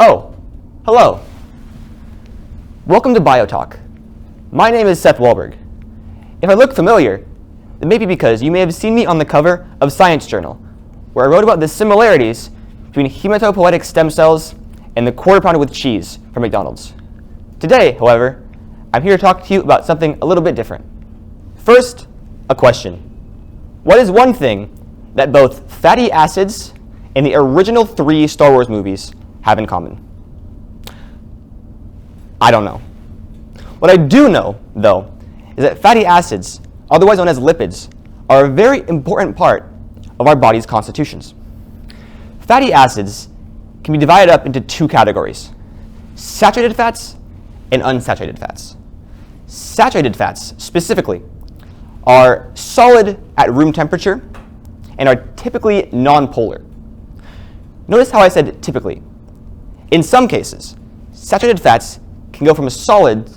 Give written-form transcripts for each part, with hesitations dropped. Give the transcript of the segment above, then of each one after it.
Oh, hello. Welcome to BioTalk. My name is Seth Wahlberg. If I look familiar, it may be because you may have seen me on the cover of Science Journal, where I wrote about the similarities between hematopoietic stem cells and the quarter pounder with cheese from McDonald's. Today, however, I'm here to talk to you about something a little bit different. First, a question. What is one thing that both fatty acids and the original 3 Star Wars movies have in common? I don't know. What I do know, though, is that fatty acids, otherwise known as lipids, are a very important part of our body's constitutions. Fatty acids can be divided up into 2 categories: saturated fats and unsaturated fats. Saturated fats, specifically, are solid at room temperature and are typically nonpolar. Notice how I said typically. In some cases, saturated fats can go from a solid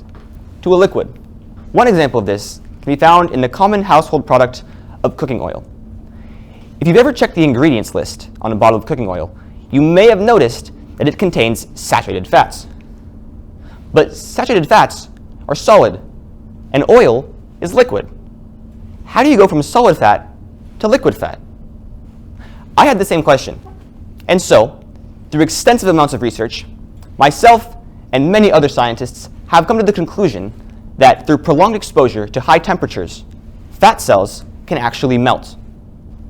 to a liquid. One example of this can be found in the common household product of cooking oil. If you've ever checked the ingredients list on a bottle of cooking oil, you may have noticed that it contains saturated fats. But saturated fats are solid, and oil is liquid. How do you go from solid fat to liquid fat? I had the same question. And so, through extensive amounts of research, myself and many other scientists have come to the conclusion that through prolonged exposure to high temperatures, fat cells can actually melt.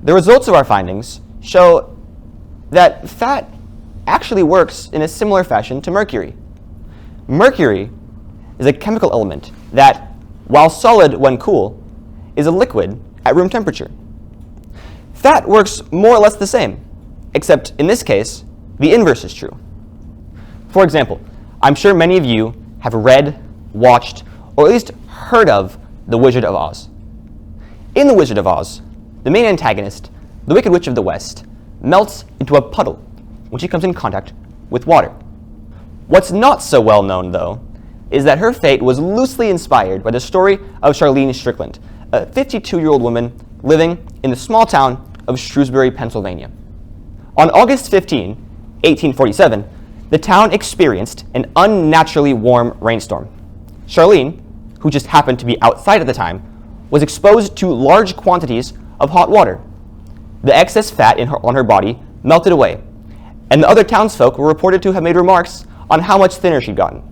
The results of our findings show that fat actually works in a similar fashion to mercury. Mercury is a chemical element that, while solid when cool, is a liquid at room temperature. Fat works more or less the same, except in this case, the inverse is true. For example, I'm sure many of you have read, watched, or at least heard of The Wizard of Oz. In The Wizard of Oz, the main antagonist, the Wicked Witch of the West, melts into a puddle when she comes in contact with water. What's not so well known, though, is that her fate was loosely inspired by the story of Charlene Strickland, a 52-year-old woman living in the small town of Shrewsbury, Pennsylvania. On August 15, 1847, the town experienced an unnaturally warm rainstorm. Charlene, who just happened to be outside at the time, was exposed to large quantities of hot water. The excess fat on her body melted away, and the other townsfolk were reported to have made remarks on how much thinner she'd gotten.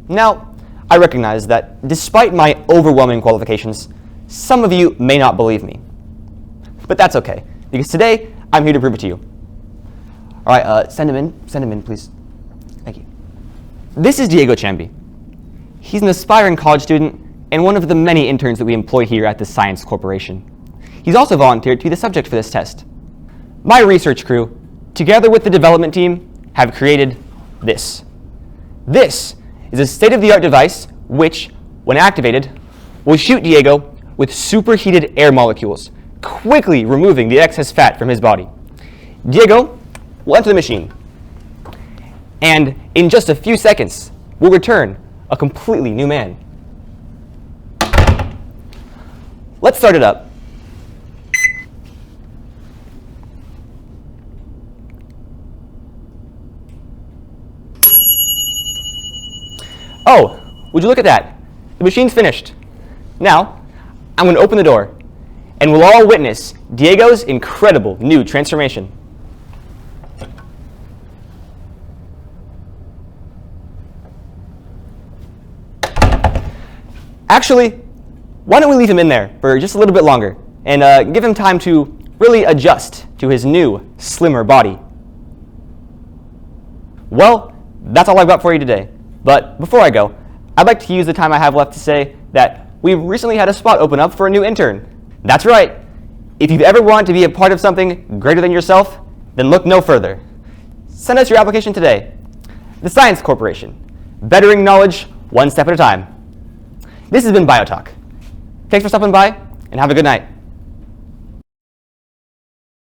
Now, I recognize that despite my overwhelming qualifications, some of you may not believe me. But that's okay, because today I'm here to prove it to you. All right, send him in, please. Thank you. This is Diego Chambi. He's an aspiring college student and one of the many interns that we employ here at the Science Corporation. He's also volunteered to be the subject for this test. My research crew, together with the development team, have created this. This is a state-of-the-art device which, when activated, will shoot Diego with superheated air molecules, quickly removing the excess fat from his body. Diego will enter the machine, and in just a few seconds, will return a completely new man. Let's start it up. Oh, would you look at that? The machine's finished. Now, I'm going to open the door, and we'll all witness Diego's incredible new transformation. Actually, why don't we leave him in there for just a little bit longer and give him time to really adjust to his new, slimmer body. Well, that's all I've got for you today. But before I go, I'd like to use the time I have left to say that we've recently had a spot open up for a new intern. That's right. If you've ever wanted to be a part of something greater than yourself, then look no further. Send us your application today. The Science Corporation, bettering knowledge one step at a time. This has been BioTalk. Thanks for stopping by, and have a good night.